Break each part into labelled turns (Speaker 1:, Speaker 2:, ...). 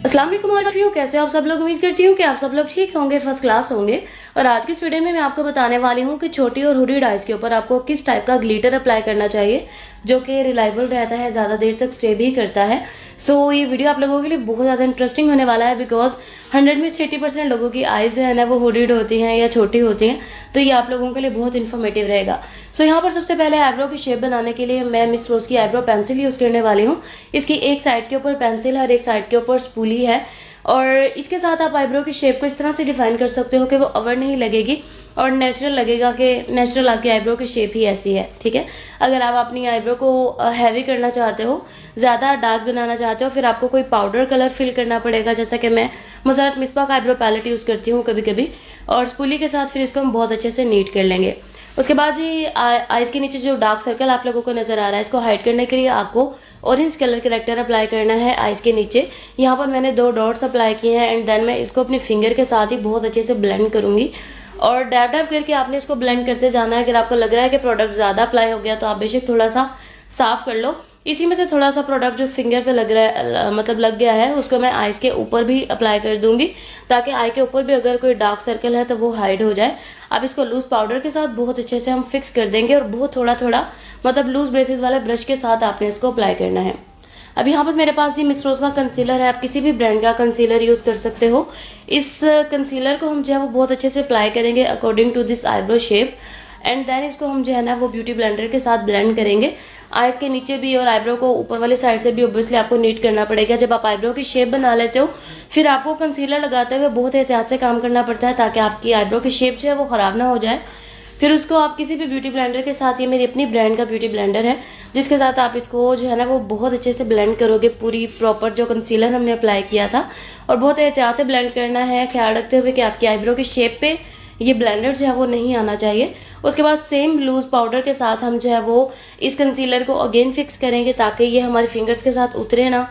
Speaker 1: अस्सलाम वालेकुम ऑल, कैसे हो आप सब लोग। उम्मीद करती हूँ कि आप सब लोग ठीक होंगे, फर्स्ट क्लास होंगे। और आज की इस वीडियो में मैं आपको बताने वाली हूँ कि छोटी और हुडी आइज के ऊपर आपको किस टाइप का ग्लिटर अप्लाई करना चाहिए जो कि रिलायबल रहता है, ज़्यादा देर तक स्टे भी करता है। सो ये वीडियो आप लोगों के लिए बहुत ज़्यादा इंटरेस्टिंग होने वाला है, बिकॉज 100 में से 80% लोगों की आइज़ जो है ना वो हुडीड होती हैं या छोटी होती हैं, तो ये आप लोगों के लिए बहुत इन्फॉर्मेटिव रहेगा। सो यहाँ पर सबसे पहले आईब्रो की शेप बनाने के लिए मैं मिस रोज की आईब्रो पेंसिल यूज़ करने वाली हूँ। इसकी एक साइड के ऊपर पेंसिल है और एक साइड के ऊपर स्पूली है, और इसके साथ आप आईब्रो की शेप को इस तरह से डिफाइन कर सकते हो कि वो ओवर नहीं लगेगी और नेचुरल लगेगा कि नेचुरल आपकी आईब्रो की शेप ही ऐसी है। ठीक है, अगर आप अपनी आईब्रो को हैवी करना चाहते हो, ज़्यादा डार्क बनाना चाहते हो, फिर आपको कोई पाउडर कलर फिल करना पड़ेगा, जैसा कि मैं मुसरत मिसबा का आईब्रो पैलेट यूज़ करती हूँ कभी कभी, और स्पूली के साथ फिर इसको हम बहुत अच्छे से नीट कर लेंगे। उसके बाद ये आइज़ के नीचे जो डार्क सर्कल आप लोगों को नज़र आ रहा है, इसको हाइड करने के लिए आपको ऑरेंज कलर करेक्टर अप्लाई करना है आइज़ के नीचे। यहाँ पर मैंने 2 डॉट्स अप्लाई किए हैं एंड देन मैं इसको अपनी फिंगर के साथ ही बहुत अच्छे से ब्लेंड करूँगी और डैब डैब करके आपने इसको ब्लेंड करते जाना है। अगर आपको लग रहा है कि प्रोडक्ट ज़्यादा अप्लाई हो गया तो आप बेशक थोड़ा सा साफ कर लो। इसी में से थोड़ा सा प्रोडक्ट जो फिंगर पे लग रहा है, मतलब लग गया है, उसको मैं आइज़ के ऊपर भी अप्लाई कर दूंगी ताकि आई के ऊपर भी अगर कोई डार्क सर्कल है तो वो हाइड हो जाए। अब इसको लूज पाउडर के साथ बहुत अच्छे से हम फिक्स कर देंगे और बहुत थोड़ा थोड़ा मतलब लूज ब्रेसेस वाले ब्रश के साथ आपने इसको अप्लाई करना है। अब यहाँ पर मेरे पास ये मिस रोज का कंसीलर है, आप किसी भी ब्रांड का कंसीलर यूज़ कर सकते हो। इस कंसीलर को हम जो है वो बहुत अच्छे से अप्लाई करेंगे according to this eyebrow shape and then इसको हम जो है ना वो ब्यूटी ब्लेंडर के साथ ब्लेंड करेंगे। आइज़ के नीचे भी और आईब्रो को ऊपर वाली साइड से भी ऑब्वियसली आपको नीट करना पड़ेगा। जब आप आईब्रो की शेप बना लेते हो फिर आपको कंसीलर लगाते हुए बहुत एहतियात से काम करना पड़ता है ताकि आपकी आईब्रो की शेप जो है वो ख़राब ना हो जाए। फिर उसको आप किसी भी ब्यूटी ब्लेंडर के साथ, ये मेरी अपनी ब्रांड का ब्यूटी ब्लेंडर है जिसके साथ आप इसको जो है ना वो बहुत अच्छे से ब्लेंड करोगे, पूरी प्रॉपर जो कंसीलर हमने अप्लाई किया था। और बहुत एहतियात से ब्लेंड करना है, ख्याल रखते हुए कि आपकी आईब्रो की शेप पे ये ब्लेंडर जो है वो नहीं आना चाहिए। उसके बाद सेम लूज पाउडर के साथ हम जो है वो इस कंसीलर को अगेन फिक्स करेंगे ताकि ये हमारे फिंगर्स के साथ उतरे ना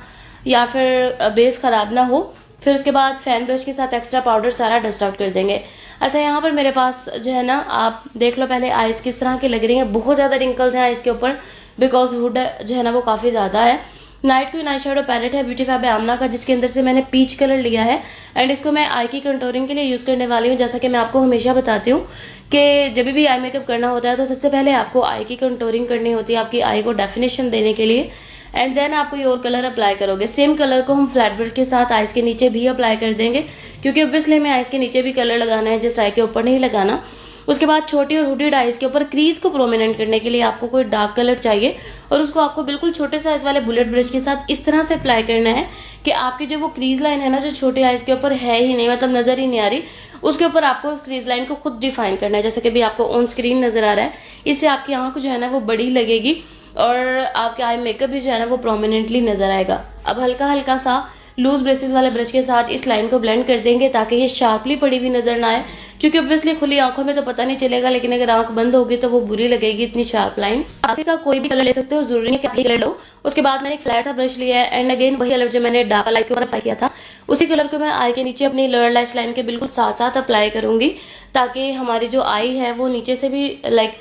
Speaker 1: या फिर बेस ख़राब ना हो। फिर उसके बाद फैन ब्रश के साथ एक्स्ट्रा पाउडर सारा डस्ट आउट कर देंगे। अच्छा, यहाँ पर मेरे पास जो है ना आप देख लो पहले आइज़ किस तरह की लग रही हैं। बहुत ज़्यादा रिंकल्स हैं आइज़ के ऊपर बिकॉज हुड जो है ना वो काफ़ी ज़्यादा है। Night queen eye shadow palette है ब्यूटी फैब आमना का, जिसके अंदर से मैंने पीच कलर लिया है एंड इसको मैं आई की कंटोरिंग के लिए यूज़ करने वाली हूँ। जैसा कि मैं आपको हमेशा बताती हूँ कि जब भी आई मेकअप करना होता है तो सबसे पहले आपको आई की कंटोरिंग करनी होती है, आपकी आई को डेफिनेशन देने के लिए, एंड देन आप कोई और कलर अप्लाई करोगे। सेम कलर को हम फ्लैट ब्रश के साथ आइज़ के नीचे भी अप्लाई कर देंगे क्योंकि ऑब्वियसली हमें आइज़ के नीचे भी कलर लगाना है, जस्ट आई के ऊपर नहीं लगाना। उसके बाद छोटी और हुडीड आइज़ के ऊपर क्रीज को प्रोमिनेंट करने के लिए आपको कोई डार्क कलर चाहिए और उसको आपको बिल्कुल छोटे साइज वाले बुलेट ब्रश के साथ इस तरह से अप्लाई करना है कि आपकी जो वो क्रीज लाइन है ना जो छोटे आइज़ के ऊपर है ही नहीं, मतलब नज़र ही नहीं आ रही, उसके ऊपर आपको उस क्रीज लाइन को खुद डिफाइन करना है। जैसे कि भी आपको ऑन स्क्रीन नज़र आ रहा है, इससे आपकी आंख जो है ना वो बड़ी लगेगी और आपके आई मेकअप भी जो है ना वो प्रोमिनेंटली नज़र आएगा। अब हल्का हल्का सा लूज ब्रेसेस वाले ब्रश के साथ इस लाइन को ब्लेंड कर देंगे ताकि ये शार्पली पड़ी हुई नजर ना आए, क्योंकि ऑब्वियसली खुली आंखों में तो पता नहीं चलेगा, लेकिन अगर आंख बंद होगी तो वो बुरी लगेगी इतनी शार्प लाइन। आप इसका कोई भी कलर ले सकते हो, जरूरी नहीं कि आप ये कलर लो। उसके बाद मैंने एक फ्लैट सा ब्रश लिया है एंड अगेन वही कलर जो मैंने डार्क लाइट के ऊपर अप्लाई किया था उसी कलर को मैं आई के नीचे अपनी लोअर लैश लाइन के बिल्कुल साथ साथ अप्लाई करूंगी ताकि हमारी जो आई है वो नीचे से भी लाइक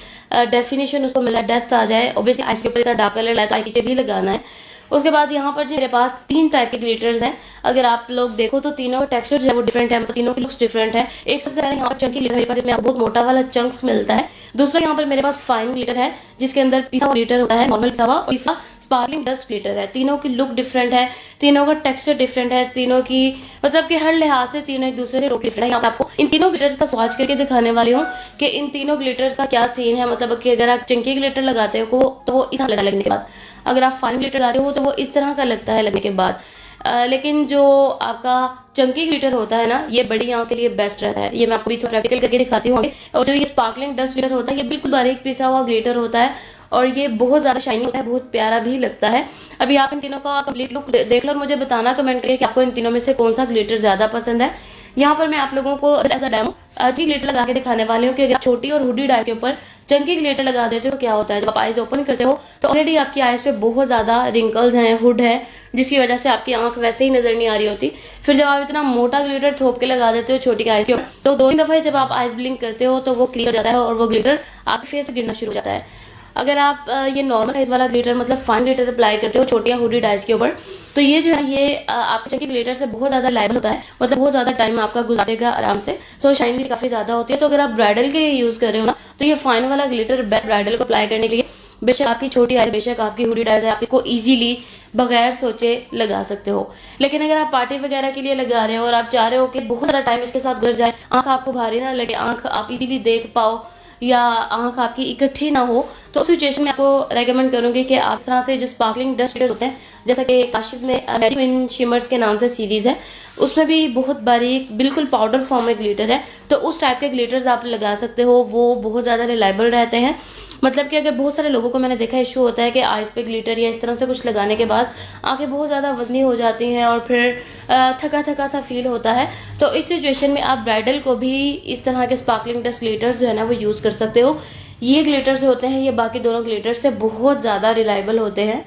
Speaker 1: डेफिनेशन उसको मिला, डेप्थ आ जाए। ऑब्वियसली आइज के ऊपर इतना डार्क कलर लाया तो आई नीचे भी लगाना है। उसके बाद यहाँ पर मेरे पास 3 टाइप के ग्लिटर्स हैं। अगर आप लोग देखो तो तीनों का टेक्सचर जो है वो डिफरेंट है, मतलब तीनों की लुक्स डिफरेंट है। एक सबसे पहले यहाँ पर चंकी ग्लिटर मेरे पास, इसमें बहुत मोटा वाला चंक्स मिलता है। दूसरा यहाँ पर मेरे पास फाइन ग्लिटर है जिसके अंदर पिसा हुआ ग्लिटर होता है, नॉर्मल पिसा हुआ, और तीसरा स्पार्कलिंग डस्ट ग्लिटर है। तीनों की लुक डिफरेंट है, तीनों का टेक्सचर डिफरेंट है, तीनों की मतलब कि हर लिहाज से तीनों एक दूसरे से टोटली डिफरेंट है। यहाँ पे आपको इन तीनों ग्लिटर्स का स्वाच करके दिखाने वाली हूँ कि इन तीनों ग्लिटर्स का क्या सीन है। मतलब कि अगर आप चंकी ग्लिटर लगाते हो तो वो इस तरह लगने के बाद, अगर आप फाइन ग्लिटर लगाते हो तो वो इस तरह का लगता है लगने के बाद। लेकिन जो आपका चंकी ग्लिटर होता है ना ये बड़ी आंख के लिए बेस्ट रहता है। ये मैं आपको भी थोड़ा प्रैक्टिकल करके दिखाती हूँ। और जो ये स्पार्कलिंग डस्ट ग्लिटर होता है ये बिल्कुल बारीक पिसा हुआ ग्लिटर होता है और ये बहुत ज्यादा शाइनी होता है, बहुत प्यारा भी लगता है। अभी आप इन तीनों का कंप्लीट लुक देख लो और मुझे बताना कमेंट करके कि आपको इन तीनों में से कौन सा ग्लिटर ज्यादा पसंद है। यहाँ पर मैं आप लोगों को एज अ डेमो ग्लिटर लगा के दिखाने वाली हूँ कि अगर छोटी और हुडी डाई के ऊपर चंकी ग्लिटर लगा देते हो क्या होता है। जब आप आइज ओपन करते हो तो ऑलरेडी आपकी आइज पे बहुत ज्यादा रिंकल्स हैं, हुड है, जिसकी वजह से आपकी आंख वैसे ही नजर नहीं आ रही होती। फिर जब आप इतना मोटा ग्लिटर थोप के लगा देते हो छोटी आइज के ऊपर तो 2-3 दफे जब आप आइज ब्लिंक करते हो तो वो क्लियर हो जाता है और वो ग्लिटर आपके फेस पे गिरना शुरू हो जाता है। अगर आप ये नॉर्मल साइज वाला ग्लिटर मतलब फाइन ग्लिटर अप्लाई करते हो छोटी या हुडी आइज के ऊपर, तो ये जो है ये आपके चंकी ग्लिटर से बहुत ज़्यादा लाइबल होता है, मतलब बहुत ज़्यादा टाइम आपका गुजारेगा आराम से। सो शाइन भी काफ़ी ज़्यादा होती है। तो अगर आप ब्राइडल के लिए यूज़ कर रहे हो ना, तो ये फाइन वाला ग्लिटर बेस्ट ब्राइडल को अप्लाई करने के लिए। बेशक आपकी छोटी आइज, बेशक आपकी हुडी आइज है, आप इसको इजीली बगैर सोचे लगा सकते हो। लेकिन अगर आप पार्टी वगैरह के लिए लगा रहे हो और आप चाह रहे हो कि बहुत ज़्यादा टाइम इसके साथ गुजर जाए, आंख आपको भारी ना लगे, आंख आप इजीली देख पाओ या आंख आपकी इकट्ठी ना हो, तो उस सिचुएशन में आपको रेकमेंड करूंगी कि आप इस तरह से जो स्पार्कलिंग डस्ट ग्लिटर्स होते हैं, जैसा कि काशिश में मैजिक इन शिमर्स के नाम से सीरीज है, उसमें भी बहुत बारीक बिल्कुल पाउडर फॉर्म में ग्लिटर है, तो उस टाइप के ग्लिटर्स आप लगा सकते हो। वो बहुत ज़्यादा रिलायबल रहते हैं। मतलब कि अगर बहुत सारे लोगों को मैंने देखा इशू होता है कि आइज पे ग्लिटर या इस तरह से कुछ लगाने के बाद आंखें बहुत ज़्यादा वजनी हो जाती हैं और फिर थका थका सा फील होता है। तो इस सिचुएशन में आप ब्राइडल को भी इस तरह के स्पार्कलिंग डस्ट ग्लिटर्स जो है ना वो यूज़ कर सकते हो। ये ग्लिटर्स होते हैं, ये बाकी दोनों ग्लिटर्स से बहुत ज़्यादा रिलायबल होते हैं।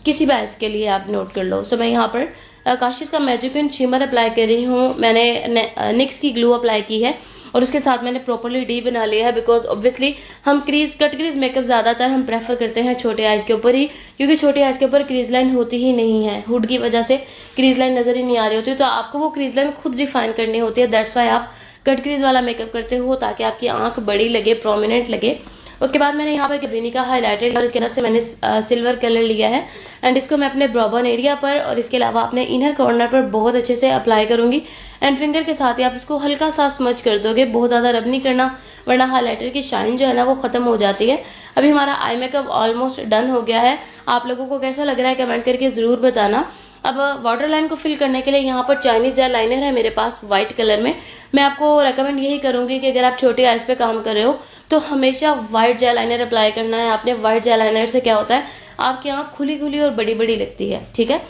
Speaker 1: किसी भी आइज के लिए आप नोट कर लो। सो मैं यहाँ पर काशिश का मैजिक इन शिमर अप्लाई कर रही हूँ। मैंने निक्स की ग्लू अप्लाई की है और उसके साथ मैंने प्रॉपरली डी बना लिया है, बिकॉज ऑब्वियसली हम कट क्रीज मेकअप ज़्यादातर हम प्रेफर करते हैं छोटे आइज के ऊपर ही, क्योंकि छोटे आइज के ऊपर क्रीज लाइन होती ही नहीं है। हुड की वजह से क्रीज लाइन नज़र ही नहीं आ रही होती, तो आपको वो क्रीज लाइन खुद रिफाइन करनी होती है। दैट्स वाई आप कट क्रीज वाला मेकअप करते हो, ताकि आपकी आंख बड़ी लगे, प्रोमिनेंट लगे। उसके बाद मैंने यहाँ पर कैबरिनी का हाईलाइटर और इसके अंदर से मैंने सिल्वर कलर लिया है एंड इसको मैं अपने ब्रॉबन एरिया पर और इसके अलावा अपने इनर कॉर्नर पर बहुत अच्छे से अप्लाई करूंगी। एंड फिंगर के साथ ही आप इसको हल्का सा स्मच कर दोगे, बहुत ज़्यादा रब नहीं करना, वरना हाईलाइटर की शाइन जो है ना वो ख़त्म हो जाती है। अभी हमारा आई मेकअप ऑलमोस्ट डन हो गया है। आप लोगों को कैसा लग रहा है कमेंट करके ज़रूर बताना। अब वाटर लाइन को फिल करने के लिए यहाँ पर चाइनीज जेल लाइनर है मेरे पास वाइट कलर में। मैं आपको रेकमेंड यही करूँगी कि अगर आप छोटे आइज पे काम कर रहे हो तो हमेशा वाइट जेल लाइनर अप्लाई करना है। आपने वाइट जेल लाइनर से क्या होता है, आपकी आँख खुली खुली और बड़ी बड़ी लगती है, ठीक है।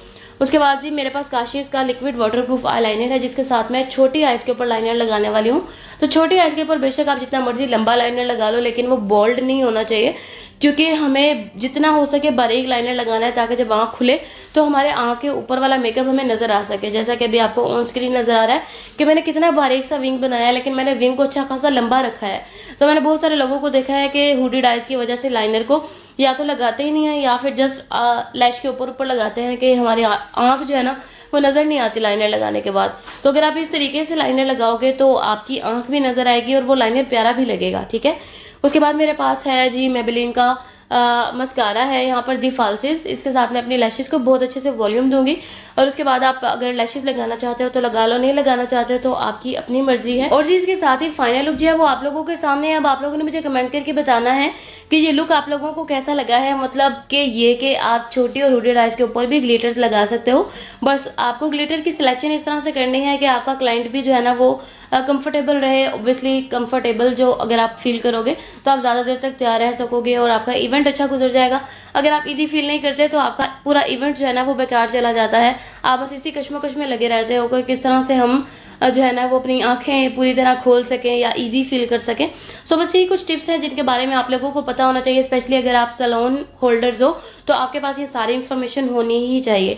Speaker 1: उसके बाद जी मेरे पास काशिश का लिक्विड वाटरप्रूफ आई लाइनर है, जिसके साथ मैं छोटी आइज के ऊपर लाइनर लगाने वाली हूँ। तो छोटी आइज के ऊपर बेशक आप जितना मर्जी लंबा लाइनर लगा लो, लेकिन वो बोल्ड नहीं होना चाहिए, क्योंकि हमें जितना हो सके बारीक लाइनर लगाना है, ताकि जब आँख खुले तो हमारे आँख के ऊपर वाला मेकअप हमें नजर आ सके। जैसा कि अभी आपको ऑन स्क्रीन नजर आ रहा है कि मैंने कितना बारीक सा विंग बनाया है, लेकिन मैंने विंग को अच्छा खासा लंबा रखा है। तो मैंने बहुत सारे लोगों को देखा है कि हुडीड आइज की वजह से लाइनर को या तो लगाते ही नहीं है या फिर जस्ट लैश के ऊपर ऊपर लगाते हैं कि हमारी आँख जो है ना वो नज़र नहीं आती लाइनर लगाने के बाद। तो अगर आप इस तरीके से लाइनर लगाओगे तो आपकी आँख भी नज़र आएगी और वो लाइनर प्यारा भी लगेगा, ठीक है। उसके बाद मेरे पास है जी मेबेलिन का मस्कारा है यहाँ पर दी फाल्सिस। इसके साथ मैं अपनी लैशेस को बहुत अच्छे से वॉल्यूम दूंगी और उसके बाद आप अगर लैशेस लगाना चाहते हो तो लगा लो, नहीं लगाना चाहते हो तो आपकी अपनी मर्जी है। और जी इसके साथ ही फाइनल लुक जो है वो आप लोगों के सामने है। अब आप लोगों ने मुझे कमेंट करके बताना है कि ये लुक आप लोगों को कैसा लगा है। मतलब कि ये कि आप छोटी और हुडेड आइज के ऊपर भी ग्लिटर्स लगा सकते हो, बस आपको ग्लिटर की सिलेक्शन इस तरह से करनी है कि आपका क्लाइंट भी जो है ना वो कंफर्टेबल रहे। ऑब्वियसली कंफर्टेबल जो अगर आप फील करोगे तो आप ज़्यादा देर तक तैयार रह सकोगे और आपका इवेंट अच्छा गुजर जाएगा। अगर आप इजी फील नहीं करते तो आपका पूरा इवेंट जो है ना वो बेकार चला जाता है। आप बस इसी कश्मकश में लगे रहते हो कि किस तरह से हम जो है ना वो अपनी आंखें पूरी तरह खोल सकें या इजी फील कर सकें। सो बस यही कुछ टिप्स हैं जिनके बारे में आप लोगों को पता होना चाहिए, स्पेशली अगर आप सैलून होल्डर्स हो तो आपके पास ये सारी इन्फॉर्मेशन होनी ही चाहिए।